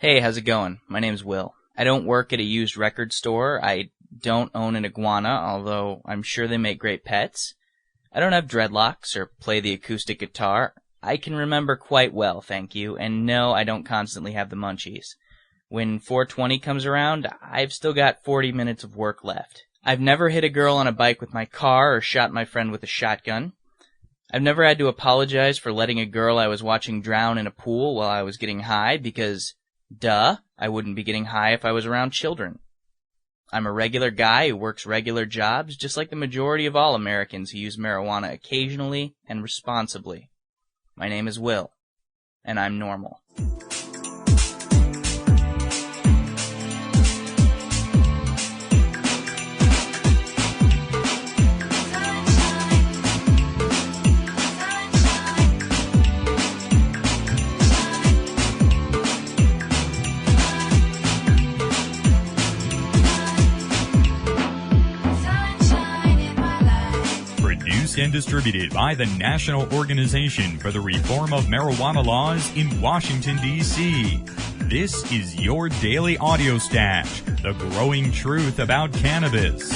Hey, how's it going? My name's Will. I don't work at a used record store. I don't own an iguana, although I'm sure they make great pets. I don't have dreadlocks or play the acoustic guitar. I can remember quite well, thank you, and no, I don't constantly have the munchies. When 420 comes around, I've still got 40 minutes of work left. I've never hit a girl on a bike with my car or shot my friend with a shotgun. I've never had to apologize for letting a girl I was watching drown in a pool while I was getting high because, duh, I wouldn't be getting high if I was around children. I'm a regular guy who works regular jobs, just like the majority of all Americans who use marijuana occasionally and responsibly. My name is Will, and I'm normal. And distributed by the National Organization for the Reform of Marijuana Laws in Washington, D.C. This is your daily audio stash, the growing truth about cannabis.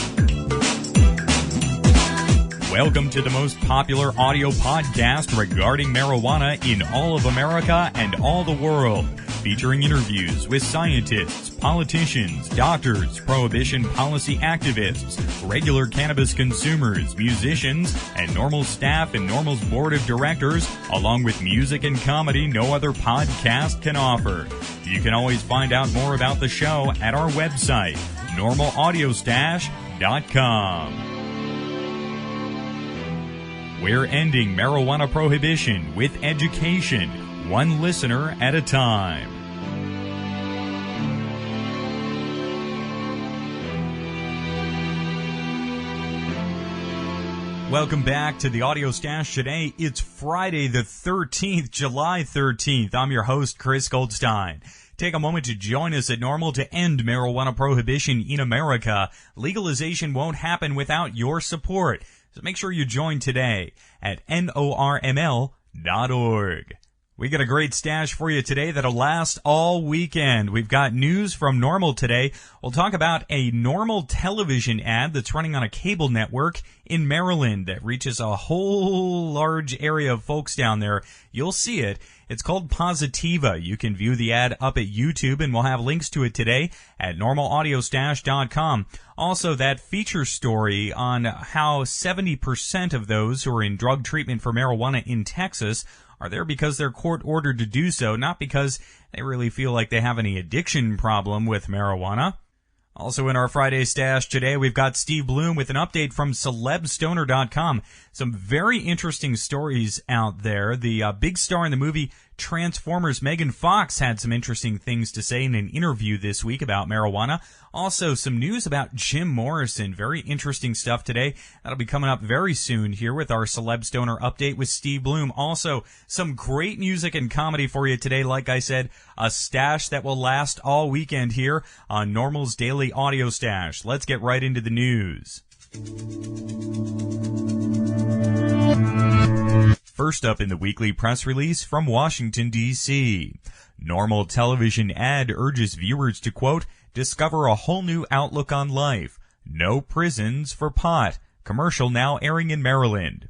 Welcome to the most popular audio podcast regarding marijuana in all of America and all the world, featuring interviews with scientists, politicians, doctors, prohibition policy activists, regular cannabis consumers, musicians, and NORML staff and NORML's board of directors, along with music and comedy no other podcast can offer. You can always find out more about the show at our website, NORMLAudiostash.com. We're ending marijuana prohibition with education, one listener at a time. Welcome back to the Audio Stash. Today, it's Friday the 13th, July 13th. I'm your host, Chris Goldstein. Take a moment to join us at NORML to end marijuana prohibition in America. Legalization won't happen without your support. So make sure you join today at NORML.org. We got a great stash for you today that'll last all weekend. We've got news from NORML today. We'll talk about a NORML television ad that's running on a cable network in Maryland that reaches a whole large area of folks down there. You'll see it. It's called Positiva. You can view the ad up at YouTube, and we'll have links to it today at NORMLAudiostash.com. Also, that feature story on how 70% of those who are in drug treatment for marijuana in Texas are there because they're court-ordered to do so, not because they really feel like they have any addiction problem with marijuana. Also in our Friday stash today, we've got Steve Bloom with an update from CelebStoner.com. Some very interesting stories out there. The big star in the movie Transformers, Megan Fox, had some interesting things to say in an interview this week about marijuana. Also, some news about Jim Morrison. Very interesting stuff today. That'll be coming up very soon here with our Celeb Stoner update with Steve Bloom. Also, some great music and comedy for you today. Like I said, a stash that will last all weekend here on NORML's Daily Audio Stash. Let's get right into the news. First up in the weekly press release from Washington, D.C. NORML television ad urges viewers to, quote, discover a whole new outlook on life. No prisons for pot. Commercial now airing in Maryland.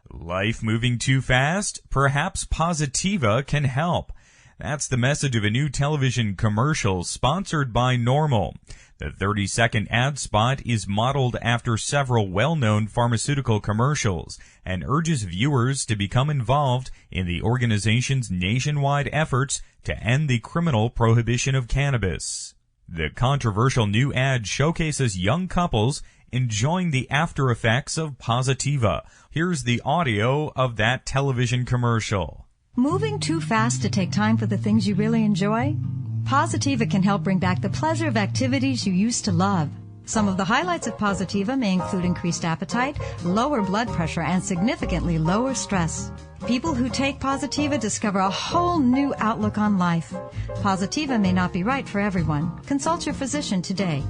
Life moving too fast? Perhaps Positiva can help. That's the message of a new television commercial sponsored by NORML. The 30-second ad spot is modeled after several well-known pharmaceutical commercials and urges viewers to become involved in the organization's nationwide efforts to end the criminal prohibition of cannabis. The controversial new ad showcases young couples enjoying the after effects of Positiva. Here's the audio of that television commercial. Moving too fast to take time for the things you really enjoy? Positiva can help bring back the pleasure of activities you used to love. Some of the highlights of Positiva may include increased appetite, lower blood pressure, and significantly lower stress. People who take Positiva discover a whole new outlook on life. Positiva may not be right for everyone. Consult your physician today.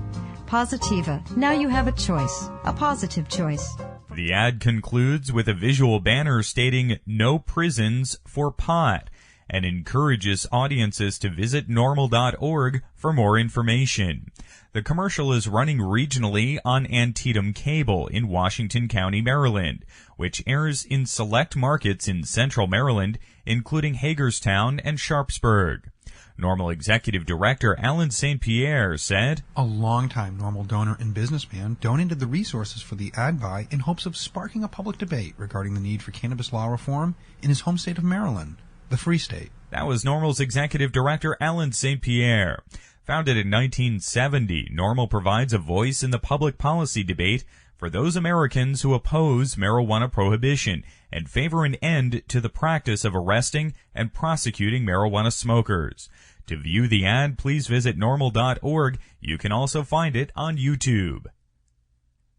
Positiva. Now you have a choice. A positive choice. The ad concludes with a visual banner stating, "No prisons for pot." and encourages audiences to visit NORML.org for more information. The commercial is running regionally on Antietam Cable in Washington County, Maryland, which airs in select markets in central Maryland, including Hagerstown and Sharpsburg. NORML Executive Director Alan St. Pierre said, "A longtime NORML donor and businessman donated the resources for the ad buy in hopes of sparking a public debate regarding the need for cannabis law reform in his home state of Maryland, the Free State." That was NORML's Executive Director Alan St. Pierre. Founded in 1970, NORML provides a voice in the public policy debate for those Americans who oppose marijuana prohibition and favor an end to the practice of arresting and prosecuting marijuana smokers. To view the ad, please visit NORML.org. You can also find it on YouTube.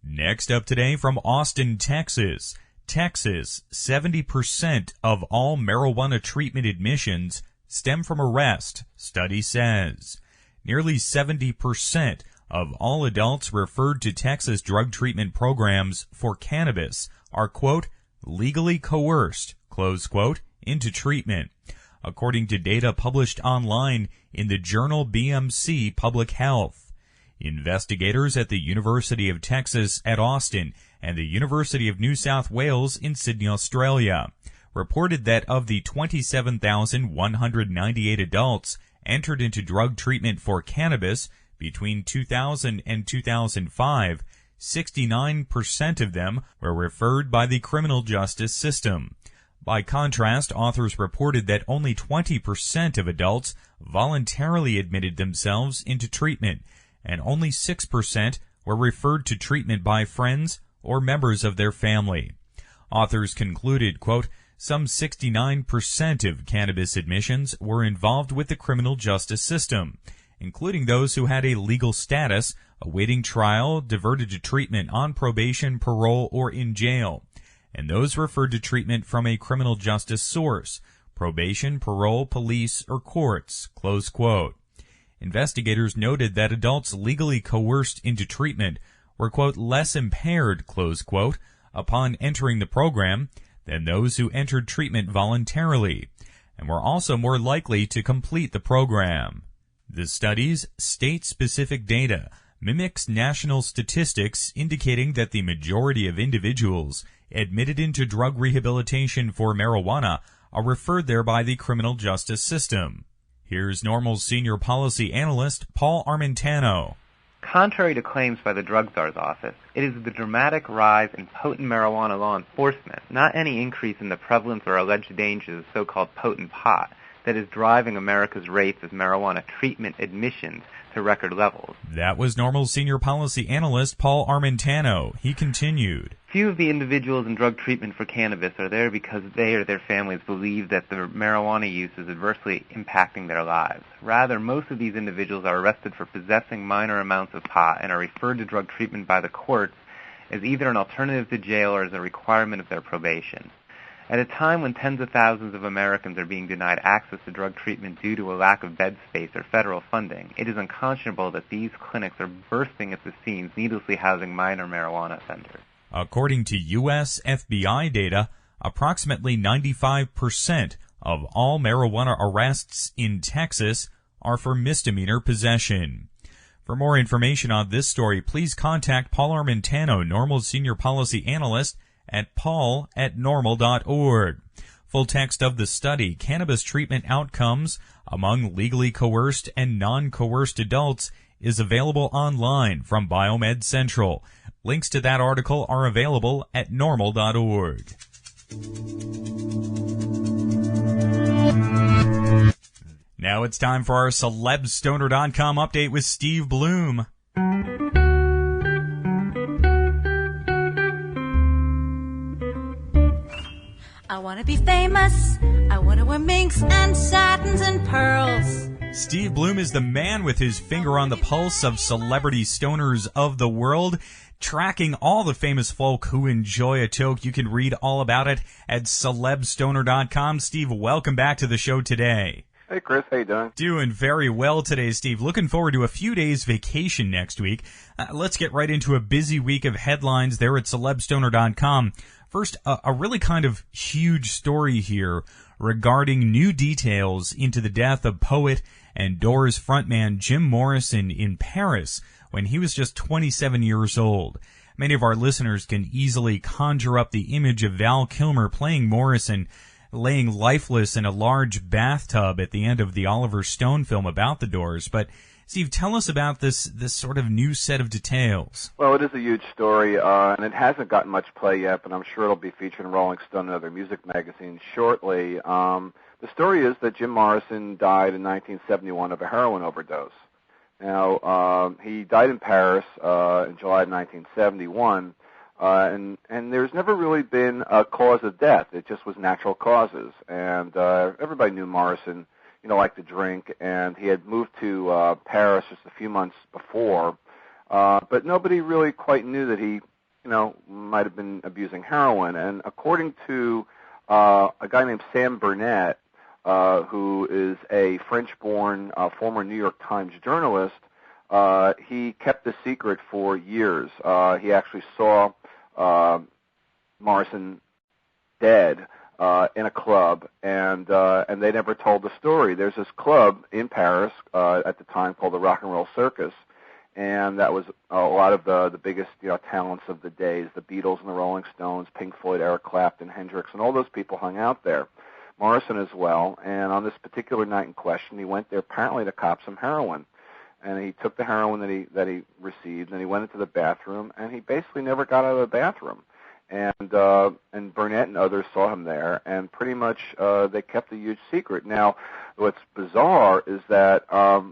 Next up today from Austin, Texas. Texas, 70% of all marijuana treatment admissions stem from arrest, study says. Nearly 70% of all adults referred to Texas drug treatment programs for cannabis are, quote, legally coerced, close quote, into treatment, according to data published online in the journal BMC Public Health. Investigators at the University of Texas at Austin and the University of New South Wales in Sydney, Australia, reported that of the 27,198 adults entered into drug treatment for cannabis between 2000 and 2005, 69% of them were referred by the criminal justice system. By contrast, authors reported that only 20% of adults voluntarily admitted themselves into treatment, and only 6% were referred to treatment by friends or members of their family. Authors concluded, quote, some 69% of cannabis admissions were involved with the criminal justice system, including those who had a legal status, awaiting trial, diverted to treatment on probation, parole, or in jail, and those referred to treatment from a criminal justice source, probation, parole, police, or courts, close quote. Investigators noted that adults legally coerced into treatment were, quote, less impaired, close quote, upon entering the program than those who entered treatment voluntarily, and were also more likely to complete the program. The study's state-specific data mimics national statistics indicating that the majority of individuals admitted into drug rehabilitation for marijuana are referred there by the criminal justice system. Here's NORML's senior policy analyst, Paul Armentano. Contrary to claims by the Drug Czar's office, it is the dramatic rise in potent marijuana law enforcement, not any increase in the prevalence or alleged dangers of so-called potent pot, that is driving America's rates of marijuana treatment admissions to record levels. That was NORML's senior policy analyst, Paul Armentano. He continued. Few of the individuals in drug treatment for cannabis are there because they or their families believe that the marijuana use is adversely impacting their lives. Rather, most of these individuals are arrested for possessing minor amounts of pot and are referred to drug treatment by the courts as either an alternative to jail or as a requirement of their probation. At a time when tens of thousands of Americans are being denied access to drug treatment due to a lack of bed space or federal funding, it is unconscionable that these clinics are bursting at the seams, needlessly housing minor marijuana offenders. According to U.S. FBI data, approximately 95% of all marijuana arrests in Texas are for misdemeanor possession. For more information on this story, please contact Paul Armentano, NORML's senior policy analyst, at paul@norml.org. Full text of the study, Cannabis Treatment Outcomes Among Legally Coerced and Non-Coerced Adults, is available online from Biomed Central. Links to that article are available at norml.org. Now it's time for our CelebStoner.com update with Steve Bloom. I want to be famous. I want to wear minks and satins and pearls. Steve Bloom is the man with his finger on the pulse of celebrity stoners of the world, tracking all the famous folk who enjoy a toke. You can read all about it at CelebStoner.com. Steve, welcome back to the show today. Hey, Chris. How you doing? Doing very well today, Steve. Looking forward to a few days vacation next week. Let's get right into a busy week of headlines there at CelebStoner.com. First, a really kind of huge story here regarding new details into the death of poet and Doors frontman Jim Morrison in Paris when he was just 27 years old. Many of our listeners can easily conjure up the image of Val Kilmer playing Morrison, laying lifeless in a large bathtub at the end of the Oliver Stone film about the Doors. But Steve, tell us about this sort of new set of details. Well, it is a huge story, and it hasn't gotten much play yet, but I'm sure it'll be featured in Rolling Stone and other music magazines shortly. The story is that Jim Morrison died in 1971 of a heroin overdose. Now, he died in Paris in July of 1971, and there's never really been a cause of death. It just was natural causes, and everybody knew Morrison liked to drink, and he had moved to Paris just a few months before, but nobody really quite knew that he, might have been abusing heroin. And according to a guy named Sam Burnett, who is a French-born former New York Times journalist, he kept the secret for years. He actually saw Morrison dead in a club, and they never told the story. There's this club in Paris at the time called the Rock and Roll Circus, and that was a lot of the biggest talents of the days, the Beatles and the Rolling Stones, Pink Floyd, Eric Clapton, Hendrix, and all those people hung out there. Morrison as well, and on this particular night in question, he went there apparently to cop some heroin. And he took the heroin that he received, and he went into the bathroom, and he basically never got out of the bathroom. And Burnett and others saw him there, and pretty much they kept a huge secret. Now, what's bizarre is that a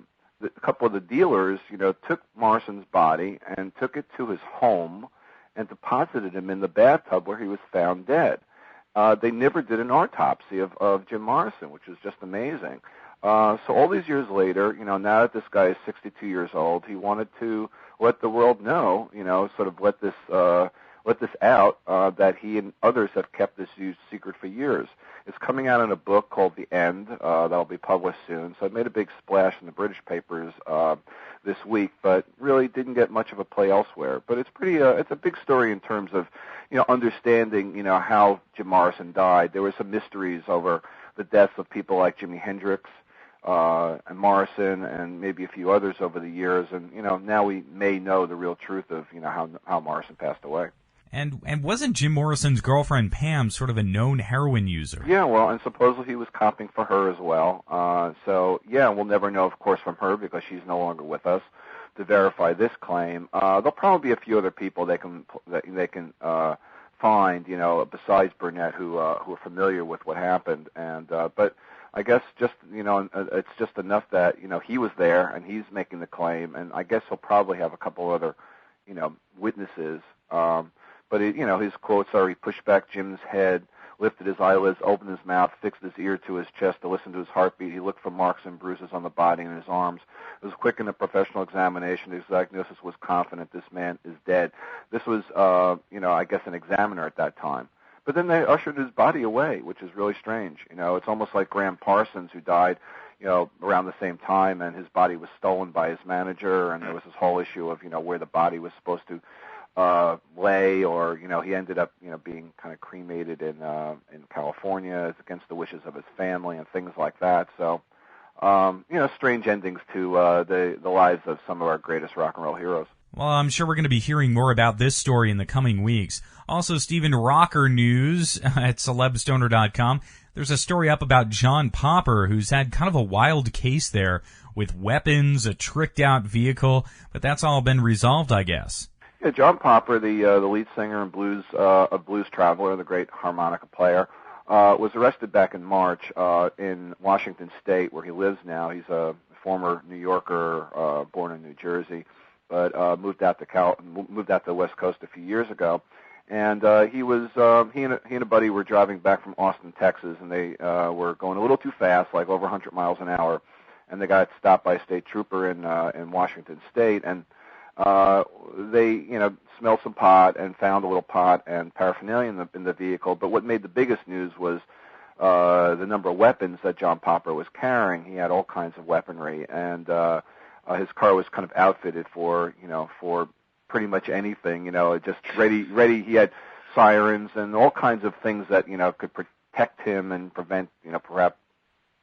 couple of the dealers, took Morrison's body and took it to his home and deposited him in the bathtub where he was found dead. They never did an autopsy of Jim Morrison, which is just amazing. So all these years later, now that this guy is 62 years old, he wanted to let the world know, sort of let this out, that he and others have kept this huge secret for years. It's coming out in a book called The End that'll be published soon. So it made a big splash in the British papers this week, but really didn't get much of a play elsewhere. But it's it's a big story in terms of, understanding, how Jim Morrison died. There were some mysteries over the deaths of people like Jimi Hendrix and Morrison and maybe a few others over the years. And, now we may know the real truth of, how Morrison passed away. And wasn't Jim Morrison's girlfriend Pam sort of a known heroin user? Yeah, well, and supposedly he was copping for her as well. So, yeah, we'll never know, of course, from her because she's no longer with us to verify this claim. There'll probably be a few other people they can find, besides Burnett who are familiar with what happened. And but I guess just it's just enough that he was there and he's making the claim, and I guess he'll probably have a couple other witnesses. But his quotes are: he pushed back Jim's head, lifted his eyelids, opened his mouth, fixed his ear to his chest to listen to his heartbeat. He looked for marks and bruises on the body and his arms. It was quick in the professional examination. His diagnosis was confident: this man is dead. This was, I guess an examiner at that time. But then they ushered his body away, which is really strange. It's almost like Graham Parsons, who died, around the same time, and his body was stolen by his manager, and there was this whole issue of, where the body was supposed to lay, or he ended up being kind of cremated in California against the wishes of his family and things like that. So strange endings to the lives of some of our greatest rock and roll heroes. Well, I'm sure we're going to be hearing more about this story in the coming weeks. Also, Stephen, rocker news at celebstoner.com. There's a story up about John Popper, who's had kind of a wild case there with weapons, a tricked-out vehicle, but that's all been resolved, I guess. Yeah, John Popper, the lead singer and Blues Traveler, the great harmonica player, was arrested back in March in Washington State, where he lives now. He's a former New Yorker, born in New Jersey, but moved out to the West Coast a few years ago. And he and a buddy were driving back from Austin, Texas, and they were going a little too fast, like over 100 miles an hour, and they got stopped by a state trooper in Washington State, and they smelled some pot and found a little pot and paraphernalia in the vehicle. But what made the biggest news was the number of weapons that John Popper was carrying. He had all kinds of weaponry, and his car was kind of outfitted for pretty much anything, just ready. He had sirens and all kinds of things that, could protect him and prevent, perhaps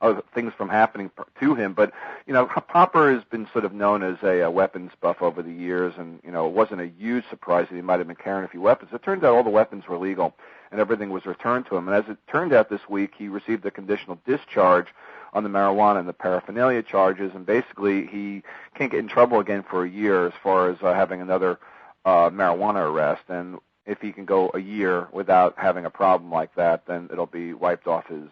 other things from happening to him. But, Popper has been sort of known as a weapons buff over the years, and, it wasn't a huge surprise that he might have been carrying a few weapons. It turned out all the weapons were legal, and everything was returned to him. And as it turned out this week, he received a conditional discharge on the marijuana and the paraphernalia charges, and basically he can't get in trouble again for a year as far as having another marijuana arrest. And if he can go a year without having a problem like that, then it'll be wiped off his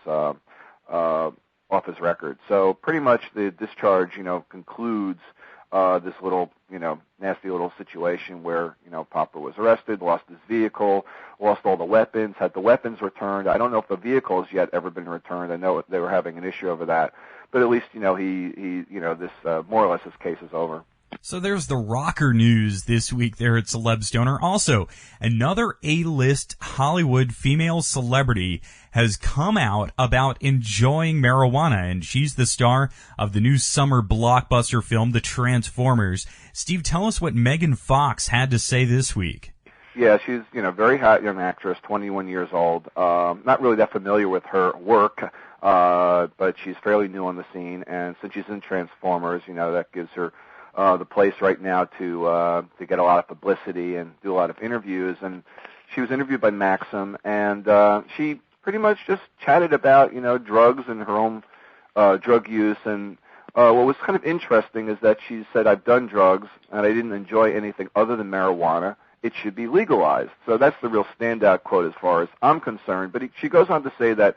record. So pretty much the discharge, concludes this little, nasty little situation where, Popper was arrested, lost his vehicle, lost all the weapons, had the weapons returned. I don't know if the vehicle has yet ever been returned. I know they were having an issue over that. But at least, this more or less his case is over. So there's the rocker news this week there at Celeb Stoner. Also, another A-list Hollywood female celebrity has come out about enjoying marijuana, and she's the star of the new summer blockbuster film, The Transformers. Steve, tell us what Megan Fox had to say this week. Yeah, she's, very hot young actress, 21 years old. Not really that familiar with her work, but she's fairly new on the scene, and since she's in Transformers, that gives her the place right now to get a lot of publicity and do a lot of interviews. And she was interviewed by Maxim, and she pretty much just chatted about, drugs and her own drug use. And what was kind of interesting is that she said, I've done drugs, and I didn't enjoy anything other than marijuana. It should be legalized. So that's the real standout quote as far as I'm concerned. But she goes on to say that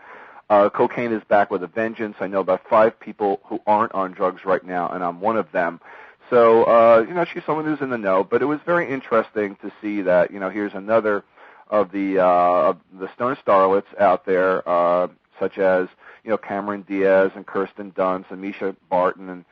cocaine is back with a vengeance. I know about 5 people who aren't on drugs right now, and I'm one of them. So, she's someone who's in the know, but it was very interesting to see that, here's another of the stoner starlets out there, such as, Cameron Diaz and Kirsten Dunst and Misha Barton, and,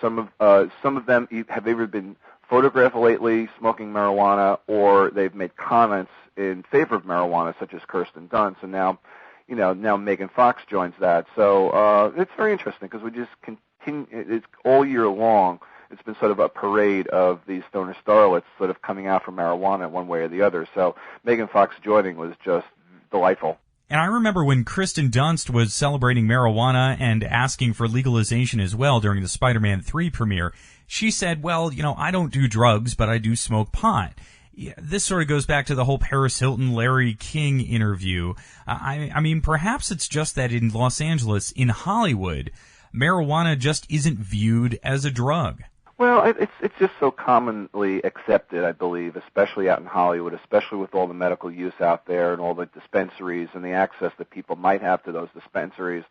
some of them have either been photographed lately smoking marijuana, or they've made comments in favor of marijuana, such as Kirsten Dunst, and now Megan Fox joins that. So, it's very interesting because we just continue, it's all year long. It's been sort of a parade of these stoner starlets sort of coming out from marijuana one way or the other. So Megan Fox joining was just delightful. And I remember when Kristen Dunst was celebrating marijuana and asking for legalization as well during the Spider-Man 3 premiere, she said, well, I don't do drugs, but I do smoke pot. Yeah, this sort of goes back to the whole Paris Hilton, Larry King interview. I mean, perhaps it's just that in Los Angeles, in Hollywood, marijuana just isn't viewed as a drug. Well, it's just so commonly accepted, I believe, especially out in Hollywood, especially with all the medical use out there and all the dispensaries and the access that people might have to those dispensaries,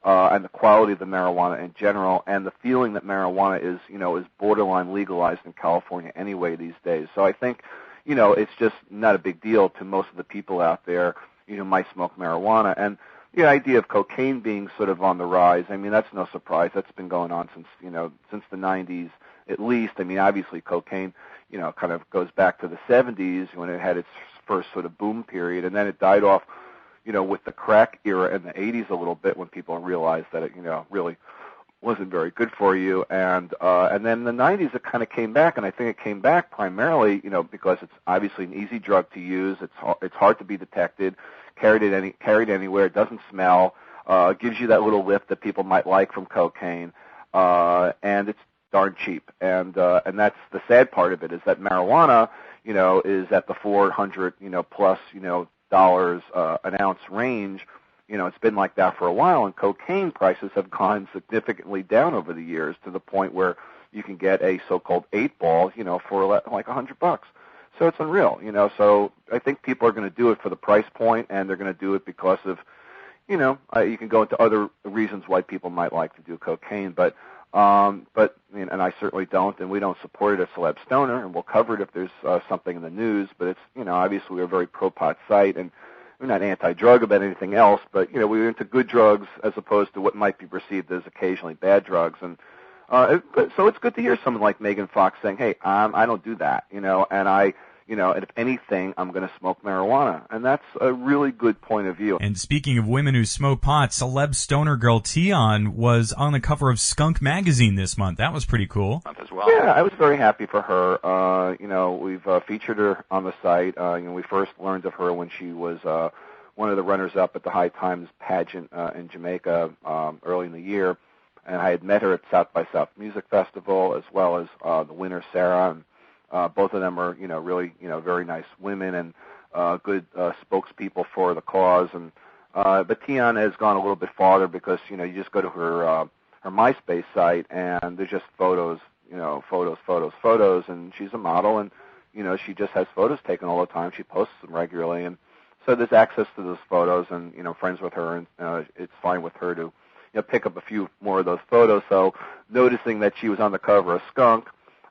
and the quality of the marijuana in general, and the feeling that marijuana is borderline legalized in California anyway these days. So I think, it's just not a big deal to most of the people out there, who might smoke marijuana. And the idea of cocaine being sort of on the rise, I mean, that's no surprise. That's been going on since the 90s. At least, I mean, obviously cocaine, kind of goes back to the 70s when it had its first sort of boom period, and then it died off, with the crack era in the 80s a little bit when people realized that it, really wasn't very good for you, and then in the 90s it kind of came back, and I think it came back primarily, because it's obviously an easy drug to use, it's hard to be detected, carried anywhere, it doesn't smell, gives you that little lift that people might like from cocaine, and it's darn cheap, and that's the sad part of it, is that marijuana, is at the $400, plus, dollars an ounce range. It's been like that for a while, and cocaine prices have gone significantly down over the years to the point where you can get a so-called 8-ball, for like $100. So it's unreal, So I think people are going to do it for the price point, and they're going to do it because of, you can go into other reasons why people might like to do cocaine, but and I certainly don't, and we don't support it at Celeb Stoner, and we'll cover it if there's something in the news, but it's, obviously we're a very pro-pot site, and we're not anti-drug about anything else, but, we're into good drugs as opposed to what might be perceived as occasionally bad drugs, and so it's good to hear someone like Megan Fox saying, hey, I don't do that, and if anything, I'm going to smoke marijuana. And that's a really good point of view. And speaking of women who smoke pot, celeb stoner girl Tion was on the cover of Skunk magazine this month. That was pretty cool. As well. Yeah, I was very happy for her. We've featured her on the site. We first learned of her when she was one of the runners-up at the High Times pageant in Jamaica early in the year, and I had met her at South by South Music Festival, as well as the winner, Sarah, and both of them are, really, very nice women and good spokespeople for the cause. And but Tiana has gone a little bit farther because, you just go to her MySpace site and there's just photos, photos, and she's a model, and she just has photos taken all the time. She posts them regularly, and so there's access to those photos, and friends with her, and it's fine with her to pick up a few more of those photos. So noticing that she was on the cover of Skunk,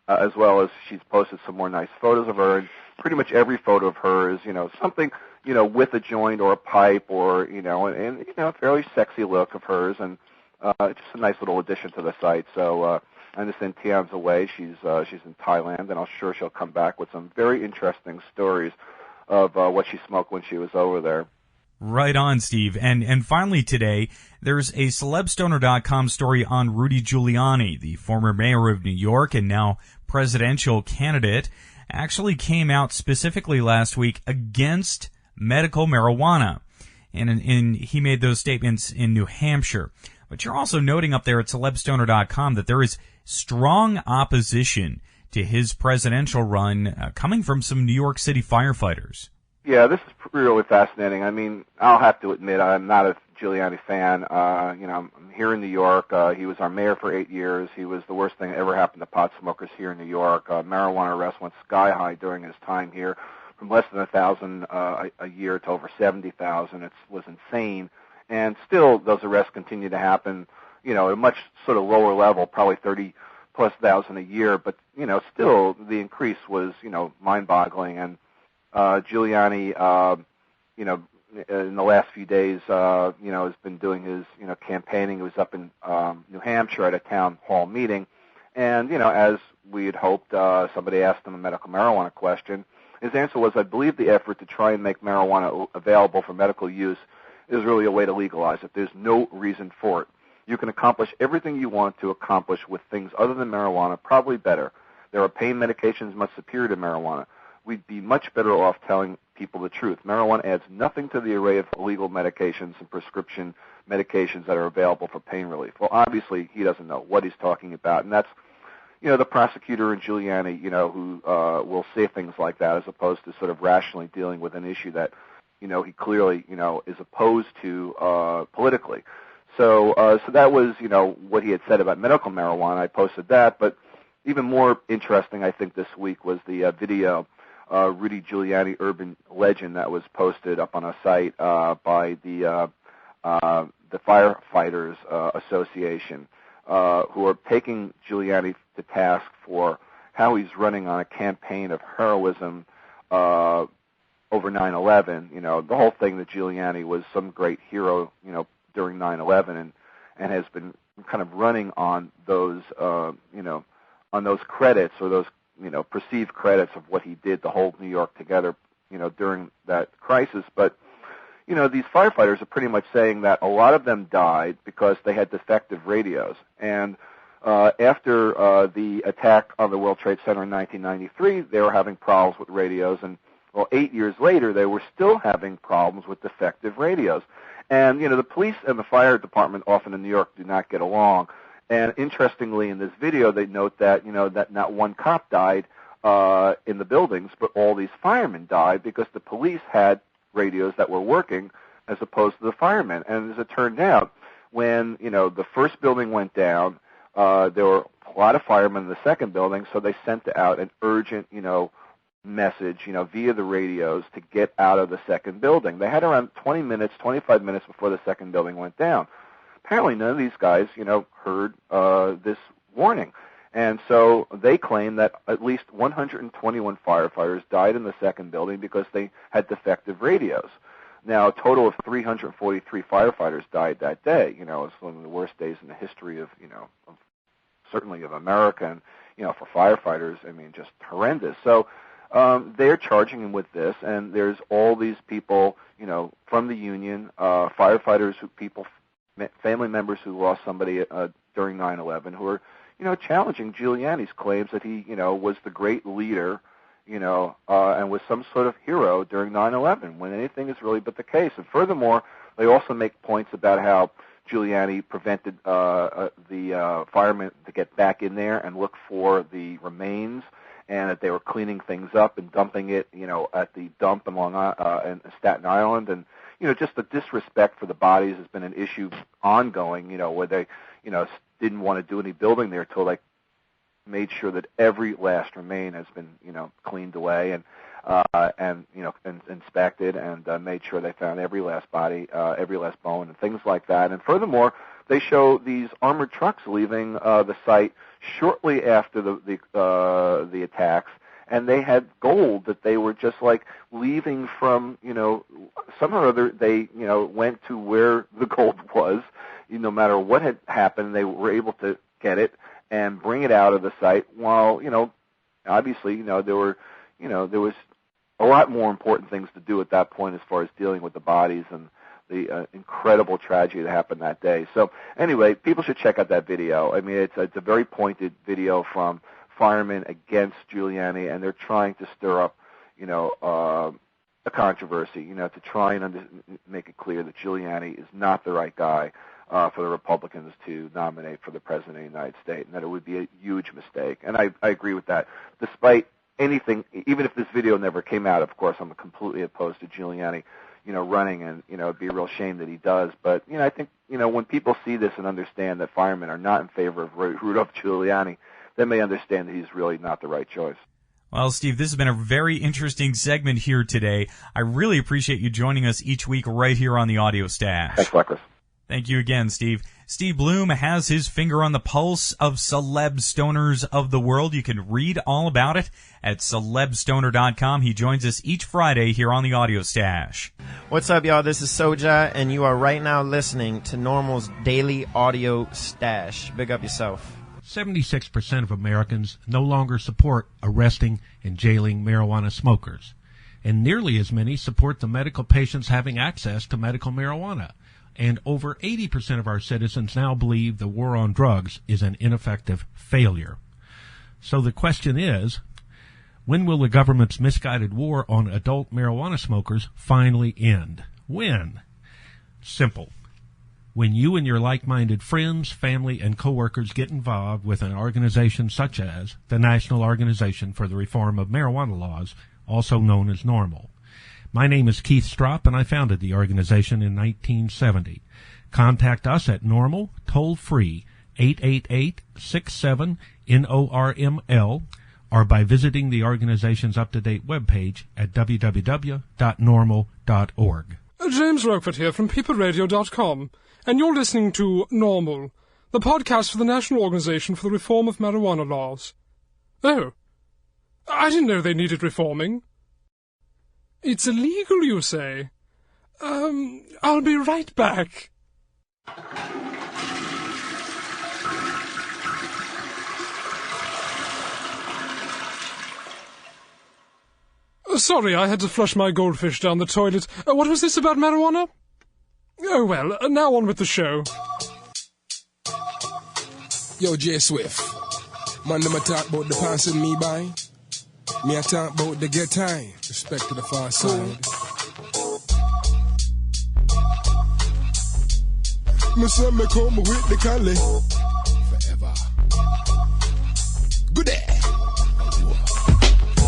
as well as she's posted some more nice photos of her, and pretty much every photo of her is something with a joint or a pipe or and a fairly sexy look of hers, and just a nice little addition to the site. So I understand Tian's away. She's in Thailand, and I'm sure she'll come back with some very interesting stories of what she smoked when she was over there. Right on, Steve. And finally today, there's a celebstoner.com story on Rudy Giuliani, the former mayor of New York and now presidential candidate, actually came out specifically last week against medical marijuana. And he made those statements in New Hampshire. But you're also noting up there at celebstoner.com that there is strong opposition to his presidential run coming from some New York City firefighters. Yeah, this is really fascinating. I mean, I'll have to admit I'm not a Giuliani fan. I'm here in New York. He was our mayor for 8 years. He was the worst thing that ever happened to pot smokers here in New York. Marijuana arrests went sky high during his time here, from less than 1,000 a year to over 70,000. It was insane. And still, those arrests continue to happen, at a much sort of lower level, probably 30+ thousand a year. But, still the increase was, mind-boggling. And Giuliani, in the last few days, has been doing his, campaigning. He was up in New Hampshire at a town hall meeting. And, as we had hoped, somebody asked him a medical marijuana question. His answer was, I believe the effort to try and make marijuana available for medical use is really a way to legalize it. There's no reason for it. You can accomplish everything you want to accomplish with things other than marijuana, probably better. There are pain medications much superior to marijuana. We'd be much better off telling people the truth. Marijuana adds nothing to the array of illegal medications and prescription medications that are available for pain relief. Well, obviously, he doesn't know what he's talking about, and that's, the prosecutor and Giuliani, who will say things like that as opposed to sort of rationally dealing with an issue that, he clearly, is opposed to politically. So that was, what he had said about medical marijuana. I posted that, but even more interesting, I think, this week was the video, Rudy Giuliani Urban Legend, that was posted up on a site by the Firefighters Association, who are taking Giuliani to task for how he's running on a campaign of heroism over 9/11. The whole thing that Giuliani was some great hero, during 9/11, and has been kind of running on those, on those credits, or those, perceived credits of what he did to hold New York together, during that crisis. But, these firefighters are pretty much saying that a lot of them died because they had defective radios. And after the attack on the World Trade Center in 1993, they were having problems with radios, and 8 years later, they were still having problems with defective radios. And, the police and the fire department often in New York do not get along. And interestingly, in this video, they note that, that not one cop died in the buildings, but all these firemen died because the police had radios that were working as opposed to the firemen. And as it turned out, when, the first building went down, there were a lot of firemen in the second building, so they sent out an urgent, message, via the radios to get out of the second building. They had around 20 minutes, 25 minutes before the second building went down. Apparently none of these guys, heard this warning. And so they claim that at least 121 firefighters died in the second building because they had defective radios. Now, a total of 343 firefighters died that day. It's one of the worst days in the history of, certainly of America, and, for firefighters, just horrendous. So they're charging him with this, and there's all these people, from the union, firefighters, family members who lost somebody during 9/11, who are, challenging Giuliani's claims that he, was the great leader, and was some sort of hero during 9/11, when anything is really but the case. And furthermore, they also make points about how Giuliani prevented the firemen to get back in there and look for the remains, and that they were cleaning things up and dumping it, at the dump in Staten Island. And, just the disrespect for the bodies has been an issue ongoing, where they, didn't want to do any building there till they made sure that every last remain has been, cleaned away and inspected, and made sure they found every last body, every last bone, and things like that. And furthermore, they show these armored trucks leaving the site shortly after the attacks, and they had gold that they were just like leaving from, somehow or other they, went to where the gold was. No matter what had happened, they were able to get it and bring it out of the site. While, obviously, there was a lot more important things to do at that point as far as dealing with the bodies and the incredible tragedy that happened that day. So anyway, people should check out that video. I mean, it's a very pointed video from firemen against Giuliani, and they're trying to stir up, a controversy, to try and make it clear that Giuliani is not the right guy for the Republicans to nominate for the President of the United States, and that it would be a huge mistake. And I agree with that. Despite anything, even if this video never came out, of course, I'm completely opposed to Giuliani, running, and, it'd be a real shame that he does. But, I think, when people see this and understand that firemen are not in favor of Rudolph Giuliani, they may understand that he's really not the right choice. Well, Steve, this has been a very interesting segment here today. I really appreciate you joining us each week right here on the Audio Stash. Thanks, Lucas. Thank you again, Steve. Steve Bloom has his finger on the pulse of celeb stoners of the world. You can read all about it at celebstoner.com. He joins us each Friday here on the Audio Stash. What's up, y'all? This is Soja, and you are right now listening to NORML's Daily Audio Stash. Big up yourself. 76% of Americans no longer support arresting and jailing marijuana smokers, and nearly as many support the medical patients having access to medical marijuana. And over 80% of our citizens now believe the war on drugs is an ineffective failure. So the question is, when will the government's misguided war on adult marijuana smokers finally end? When? Simple. When you and your like-minded friends, family, and coworkers get involved with an organization such as the National Organization for the Reform of Marijuana Laws, also known as NORML. My name is Keith Stropp, and I founded the organization in 1970. Contact us at NORML, toll-free, 888-67-NORML, or by visiting the organization's up-to-date webpage at www.norml.org. James Roquefort here from peopleradio.com, and you're listening to NORML, the podcast for the National Organization for the Reform of Marijuana Laws. Oh, I didn't know they needed reforming. It's illegal, you say? I'll be right back. Sorry, I had to flush my goldfish down the toilet. What was this about marijuana? Oh well, now on with the show. Yo, J Swift. Man, them a talk about the passing me by. Me a talk about the get time. Respect to the far side. Me say me come with the Cali. Forever. Good day.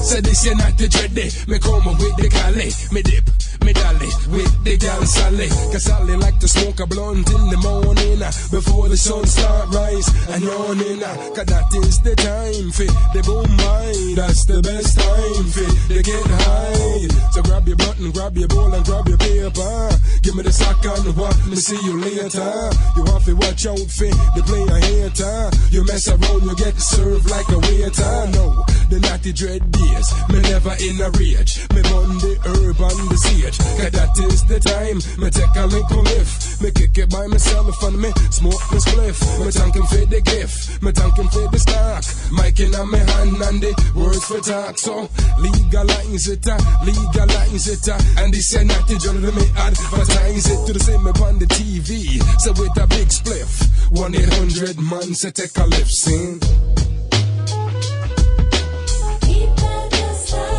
Say this you not the dread day. Me come with the Cali. Me dip. Me dolly with the gal Sally. Cause Sally like to smoke a blunt in the morning before the sun start rise and yawning. Cause that is the time for the boom mind. That's the best time for the get high. So grab your button, grab your bowl and grab your paper. Give me the sack and what, me see you later. You have to watch out for the player hater. You mess around, you get served like a waiter. No, the natty dread days, me never in a rage. Me run the herb and the sage. Cause that is the time, me take a little lift. Me kick it by myself and me smoke the spliff. Me thank him for the gift, me thank him for the stock. Mic in my hand and the words for talk. So legalize it, and this is not the journal me advertise it to the same upon the TV. So with a big spliff, 1-800 man say take a lift, sing. Keep at the side.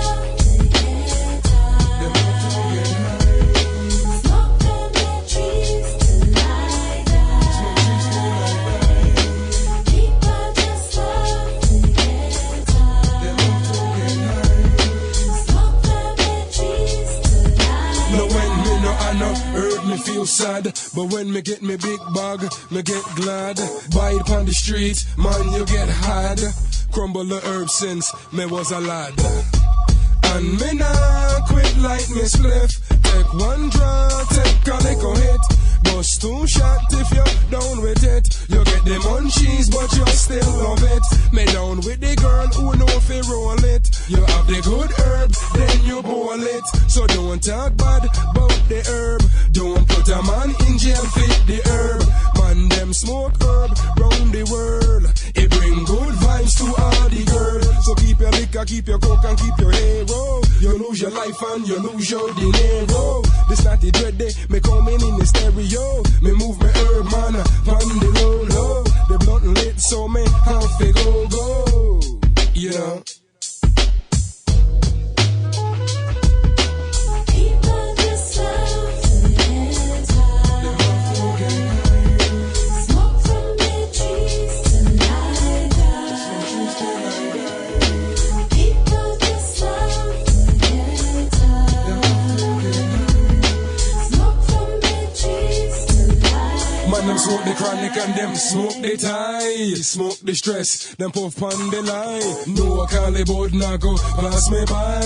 sad. But when me get me big bag, me get glad. Buy it on the street, man, you get hard. Crumble the herb since me was a lad. And me nah quit like me spliff. Take one draw, take a little hit. Bust 2 shots if you're down with it. You get the munchies, but you still love it. Me down with the girl who know if you roll it. You have the good herb, then you boil it. So don't talk bad about the herb. Don't put a man in jail, fit the herb. Man, them smoke herb round the world. It bring good vibes to all the girls. So keep your liquor, keep your coke, and keep your hero. You lose your life and you lose your dinero. This not the dread day, me coming in the stereo. Me move me herb, man, on the low, low. The blunt lit, so me have to go. You know. Them smoke the chronic and them smoke the tie. Smoke the stress, them puff on the line. No, I can't let both not go pass me by.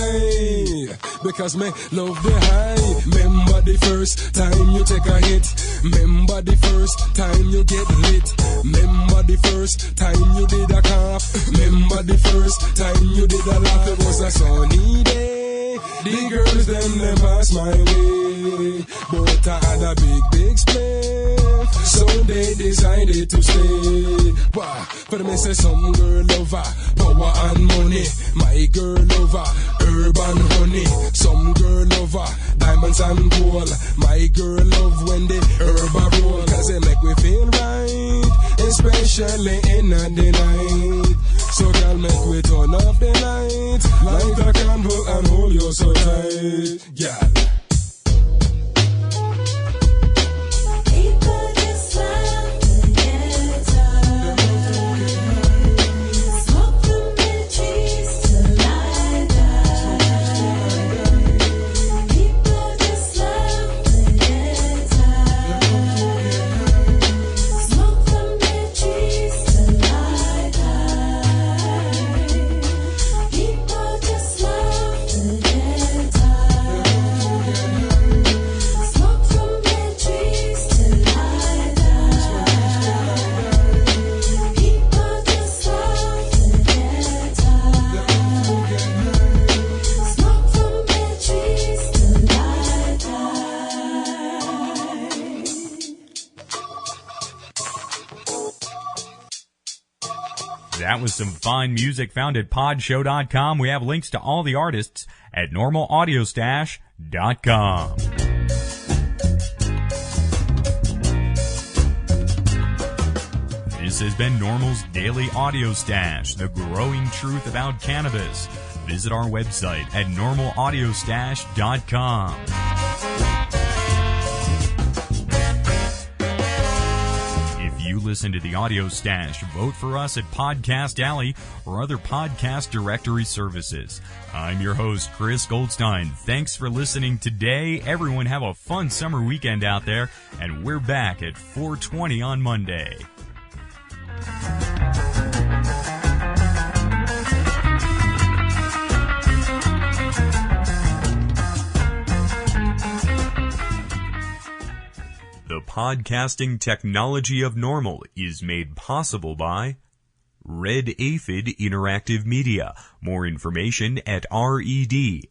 Because me love the high. Remember the first time you take a hit. Remember the first time you get lit. Remember the first time you did a cough. Remember the first time you did a laugh. It was a sunny day. The girls them pass my way. But I had a big spliff. So they decided to stay. Why? For them, say some girl lover, power and money. My girl lover, urban honey. Some girl lover, diamonds and gold. My girl love when they herb a roll. Cause they make me feel right, especially in the night. So girl, make we turn off the light, light a candle and hold you so tight. Yeah. That was some fine music found at podshow.com. We have links to all the artists at normalaudiostash.com. This has been NORML's Daily Audio Stash, the growing truth about cannabis. Visit our website at normalaudiostash.com. You listen to the Audio Stash, vote for us at Podcast Alley or other podcast directory services. I'm your host, Chris Goldstein. Thanks for listening today. Everyone have a fun summer weekend out there, and we're back at 4:20 on Monday. The podcasting technology of NORML is made possible by Red Aphid Interactive Media. More information at redaphid.com.